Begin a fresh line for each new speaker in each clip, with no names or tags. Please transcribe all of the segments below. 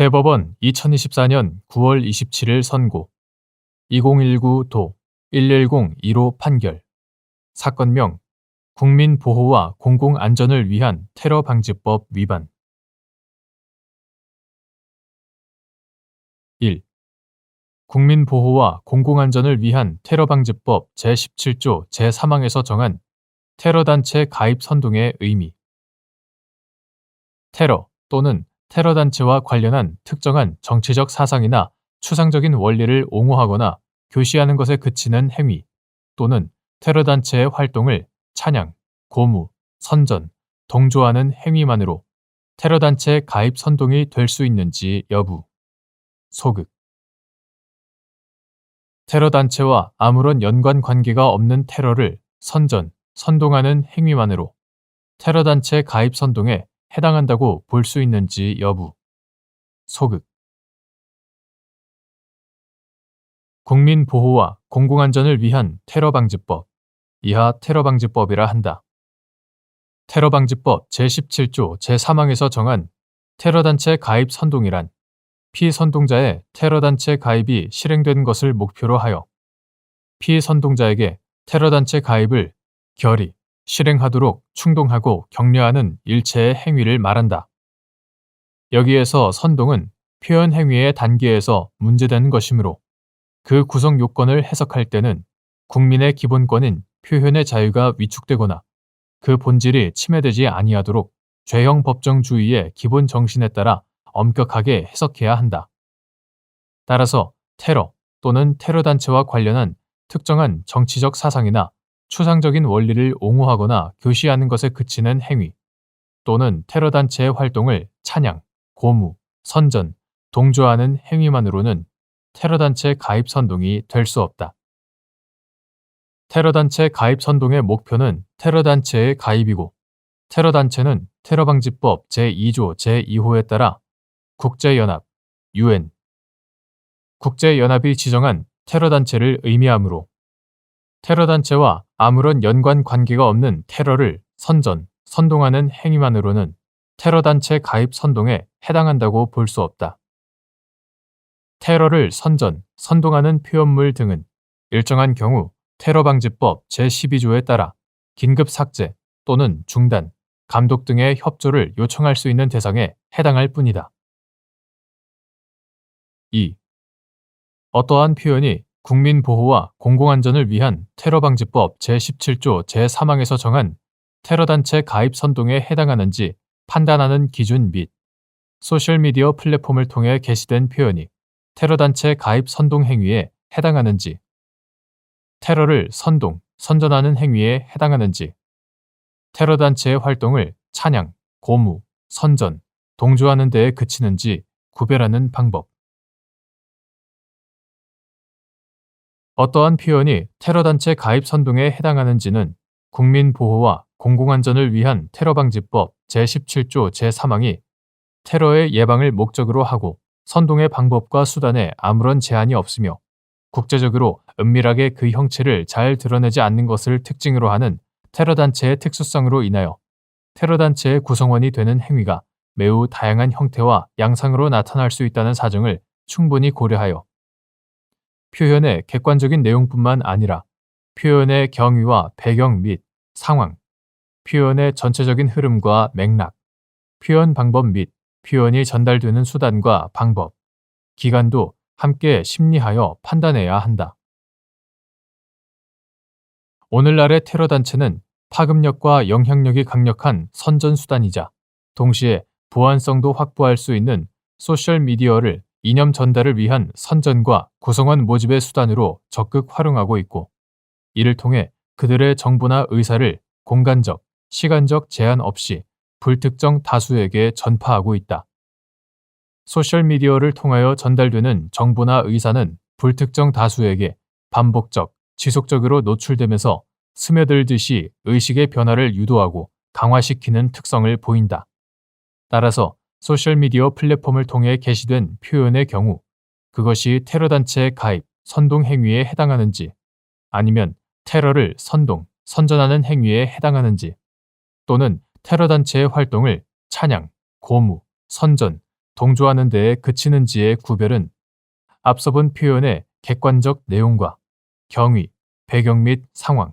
대법원 2024년 9월 27일 선고 2019도 110-15 판결 사건명 국민보호와 공공안전을 위한 테러방지법 위반 1. 국민보호와 공공안전을 위한 테러방지법 제17조 제3항에서 정한 테러단체 가입 선동의 의미 테러 또는 테러단체와 관련한 특정한 정치적 사상이나 추상적인 원리를 옹호하거나 교시하는 것에 그치는 행위 또는 테러단체의 활동을 찬양, 고무, 선전, 동조하는 행위만으로 테러단체 가입 선동이 될 수 있는지 여부. 소극. 테러단체와 아무런 연관 관계가 없는 테러를 선전, 선동하는 행위만으로 테러단체 가입 선동에 해당한다고 볼 수 있는지 여부. 소극. 국민보호와 공공안전을 위한 테러방지법, 이하 테러방지법이라 한다. 테러방지법 제17조 제3항에서 정한 테러단체 가입 선동이란 피선동자의 테러단체 가입이 실행된 것을 목표로 하여 피선동자에게 테러단체 가입을 결의, 실행하도록 충동하고 격려하는 일체의 행위를 말한다. 여기에서 선동은 표현 행위의 단계에서 문제되는 것이므로 그 구성 요건을 해석할 때는 국민의 기본권인 표현의 자유가 위축되거나 그 본질이 침해되지 아니하도록 죄형 법정주의의 기본 정신에 따라 엄격하게 해석해야 한다. 따라서 테러 또는 테러단체와 관련한 특정한 정치적 사상이나 추상적인 원리를 옹호하거나 교시하는 것에 그치는 행위 또는 테러단체의 활동을 찬양, 고무, 선전, 동조하는 행위만으로는 테러단체 가입 선동이 될 수 없다. 테러단체 가입 선동의 목표는 테러단체의 가입이고 테러단체는 테러방지법 제2조 제2호에 따라 국제연합, UN, 국제연합이 지정한 테러단체를 의미하므로 테러단체와 아무런 연관 관계가 없는 테러를 선전, 선동하는 행위만으로는 테러단체 가입 선동에 해당한다고 볼 수 없다. 테러를 선전, 선동하는 표현물 등은 일정한 경우 테러방지법 제12조에 따라 긴급 삭제 또는 중단, 감독 등의 협조를 요청할 수 있는 대상에 해당할 뿐이다. 2. 어떠한 표현이 국민보호와 공공안전을 위한 테러방지법 제17조 제3항에서 정한 테러단체 가입 선동에 해당하는지 판단하는 기준 및 소셜미디어 플랫폼을 통해 게시된 표현이 테러단체 가입 선동 행위에 해당하는지, 테러를 선동, 선전하는 행위에 해당하는지, 테러단체의 활동을 찬양, 고무, 선전, 동조하는 데에 그치는지 구별하는 방법. 어떠한 표현이 테러단체 가입 선동에 해당하는지는 국민보호와 공공안전을 위한 테러방지법 제17조 제3항이 테러의 예방을 목적으로 하고 선동의 방법과 수단에 아무런 제한이 없으며 국제적으로 은밀하게 그 형체를 잘 드러내지 않는 것을 특징으로 하는 테러단체의 특수성으로 인하여 테러단체의 구성원이 되는 행위가 매우 다양한 형태와 양상으로 나타날 수 있다는 사정을 충분히 고려하여 표현의 객관적인 내용뿐만 아니라 표현의 경위와 배경 및 상황, 표현의 전체적인 흐름과 맥락, 표현 방법 및 표현이 전달되는 수단과 방법, 기간도 함께 심리하여 판단해야 한다. 오늘날의 테러단체는 파급력과 영향력이 강력한 선전수단이자 동시에 보안성도 확보할 수 있는 소셜미디어를 이념 전달을 위한 선전과 구성원 모집의 수단으로 적극 활용하고 있고 이를 통해 그들의 정보나 의사를 공간적, 시간적 제한 없이 불특정 다수에게 전파하고 있다. 소셜미디어를 통하여 전달되는 정보나 의사는 불특정 다수에게 반복적, 지속적으로 노출되면서 스며들듯이 의식의 변화를 유도하고 강화시키는 특성을 보인다. 따라서 소셜미디어 플랫폼을 통해 게시된 표현의 경우 그것이 테러단체 가입, 선동 행위에 해당하는지 아니면 테러를 선동, 선전하는 행위에 해당하는지 또는 테러단체의 활동을 찬양, 고무, 선전, 동조하는 데에 그치는지의 구별은 앞서 본 표현의 객관적 내용과 경위, 배경 및 상황,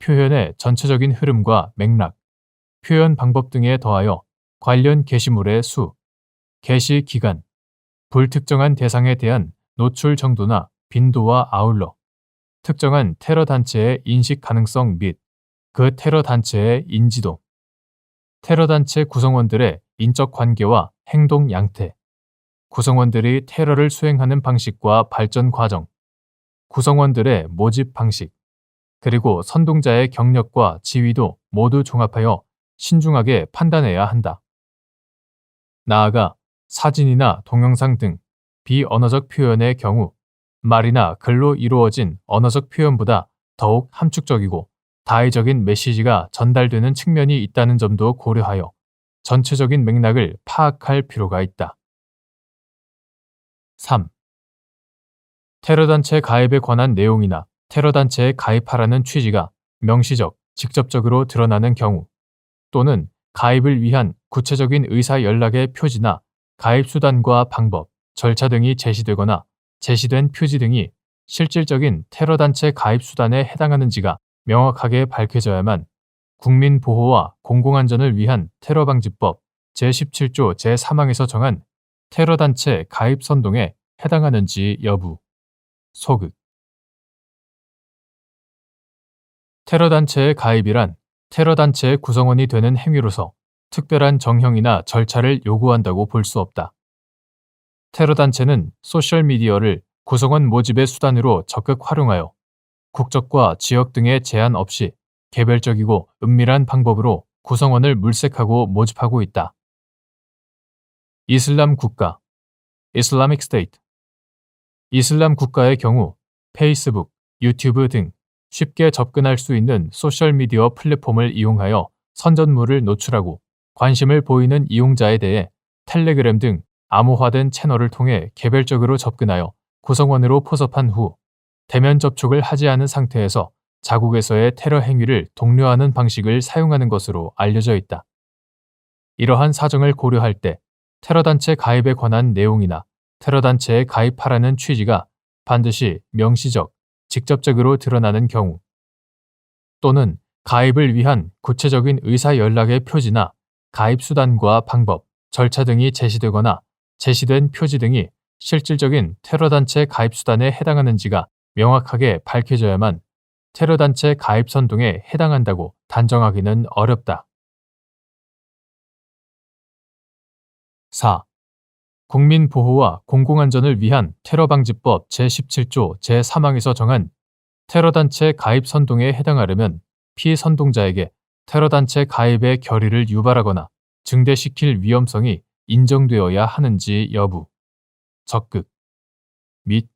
표현의 전체적인 흐름과 맥락, 표현 방법 등에 더하여 관련 게시물의 수, 게시 기간, 불특정한 대상에 대한 노출 정도나 빈도와 아울러 특정한 테러 단체의 인식 가능성 및 그 테러 단체의 인지도, 테러 단체 구성원들의 인적 관계와 행동 양태, 구성원들이 테러를 수행하는 방식과 발전 과정, 구성원들의 모집 방식, 그리고 선동자의 경력과 지위도 모두 종합하여 신중하게 판단해야 한다. 나아가 사진이나 동영상 등 비언어적 표현의 경우 말이나 글로 이루어진 언어적 표현보다 더욱 함축적이고 다의적인 메시지가 전달되는 측면이 있다는 점도 고려하여 전체적인 맥락을 파악할 필요가 있다. 3. 테러단체 가입에 관한 내용이나 테러단체에 가입하라는 취지가 명시적, 직접적으로 드러나는 경우 또는 가입을 위한 구체적인 의사 연락의 표지나 가입 수단과 방법, 절차 등이 제시되거나 제시된 표지 등이 실질적인 테러단체 가입 수단에 해당하는지가 명확하게 밝혀져야만 국민보호와 공공안전을 위한 테러방지법 제17조 제3항에서 정한 테러단체 가입 선동에 해당하는지 여부. 소극. 테러단체의 가입이란 테러단체의 구성원이 되는 행위로서 특별한 정형이나 절차를 요구한다고 볼 수 없다. 테러단체는 소셜미디어를 구성원 모집의 수단으로 적극 활용하여 국적과 지역 등의 제한 없이 개별적이고 은밀한 방법으로 구성원을 물색하고 모집하고 있다. 이슬람 국가, Islamic State. 이슬람 국가의 경우 페이스북, 유튜브 등 쉽게 접근할 수 있는 소셜미디어 플랫폼을 이용하여 선전물을 노출하고 관심을 보이는 이용자에 대해 텔레그램 등 암호화된 채널을 통해 개별적으로 접근하여 구성원으로 포섭한 후 대면 접촉을 하지 않은 상태에서 자국에서의 테러 행위를 독려하는 방식을 사용하는 것으로 알려져 있다. 이러한 사정을 고려할 때 테러단체 가입에 관한 내용이나 테러단체에 가입하라는 취지가 반드시 명시적, 직접적으로 드러나는 경우 또는 가입을 위한 구체적인 의사 연락의 표지나 가입 수단과 방법, 절차 등이 제시되거나 제시된 표지 등이 실질적인 테러단체 가입 수단에 해당하는지가 명확하게 밝혀져야만 테러단체 가입 선동에 해당한다고 단정하기는 어렵다. 4. 국민보호와 공공안전을 위한 테러방지법 제17조 제3항에서 정한 테러단체 가입 선동에 해당하려면 피선동자에게 테러단체 가입의 결의를 유발하거나 증대시킬 위험성이 인정되어야 하는지 여부. 적극. 및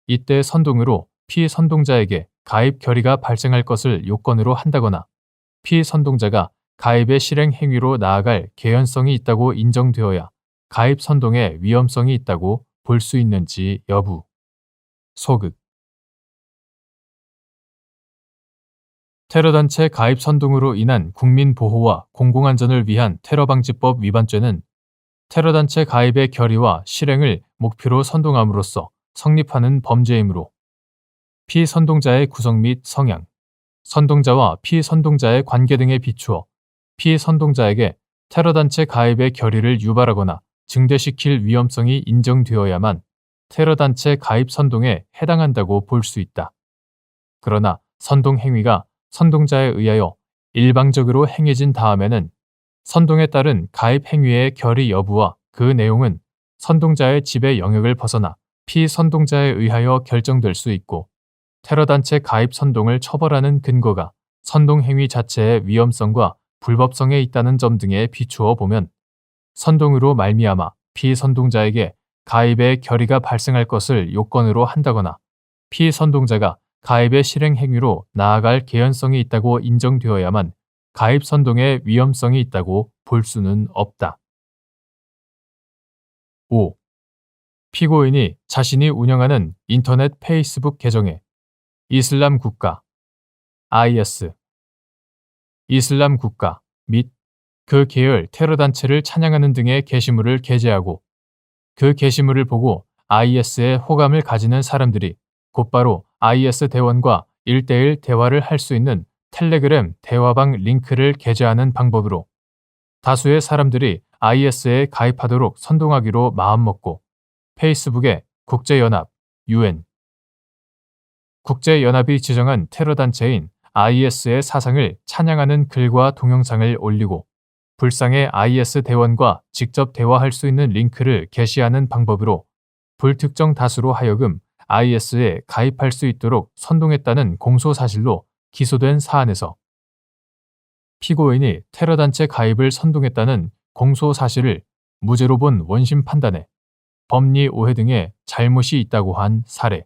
이때 선동으로 피선동자에게 가입 결의가 발생할 것을 요건으로 한다거나 피선동자가 가입의 실행 행위로 나아갈 개연성이 있다고 인정되어야 가입 선동에 위험성이 있다고 볼 수 있는지 여부. 소극. 테러단체 가입 선동으로 인한 국민보호와 공공안전을 위한 테러방지법 위반죄는 테러단체 가입의 결의와 실행을 목표로 선동함으로써 성립하는 범죄이므로 피선동자의 구성 및 성향, 선동자와 피선동자의 관계 등에 비추어 피선동자에게 테러단체 가입의 결의를 유발하거나 증대시킬 위험성이 인정되어야만 테러단체 가입 선동에 해당한다고 볼 수 있다. 그러나 선동 행위가 선동자에 의하여 일방적으로 행해진 다음에는 선동에 따른 가입 행위의 결의 여부와 그 내용은 선동자의 지배 영역을 벗어나 피선동자에 의하여 결정될 수 있고 테러단체 가입 선동을 처벌하는 근거가 선동 행위 자체의 위험성과 불법성에 있다는 점 등에 비추어 보면 선동으로 말미암아 피선동자에게 가입의 결의가 발생할 것을 요건으로 한다거나 피선동자가 가입의 실행 행위로 나아갈 개연성이 있다고 인정되어야만 가입 선동의 위험성이 있다고 볼 수는 없다. 5. 피고인이 자신이 운영하는 인터넷 페이스북 계정에 이슬람 국가, IS, 이슬람 국가 및 그 계열 테러단체를 찬양하는 등의 게시물을 게재하고 그 게시물을 보고 IS에 호감을 가지는 사람들이 곧바로 IS 대원과 1대1 대화를 할 수 있는 텔레그램 대화방 링크를 게재하는 방법으로 다수의 사람들이 IS에 가입하도록 선동하기로 마음먹고 페이스북에 국제연합, UN, 국제연합이 지정한 테러단체인 IS의 사상을 찬양하는 글과 동영상을 올리고 불상의 IS 대원과 직접 대화할 수 있는 링크를 게시하는 방법으로 불특정 다수로 하여금 IS에 가입할 수 있도록 선동했다는 공소사실로 기소된 사안에서 피고인이 테러단체 가입을 선동했다는 공소사실을 무죄로 본 원심 판단에 법리 오해 등의 잘못이 있다고 한 사례.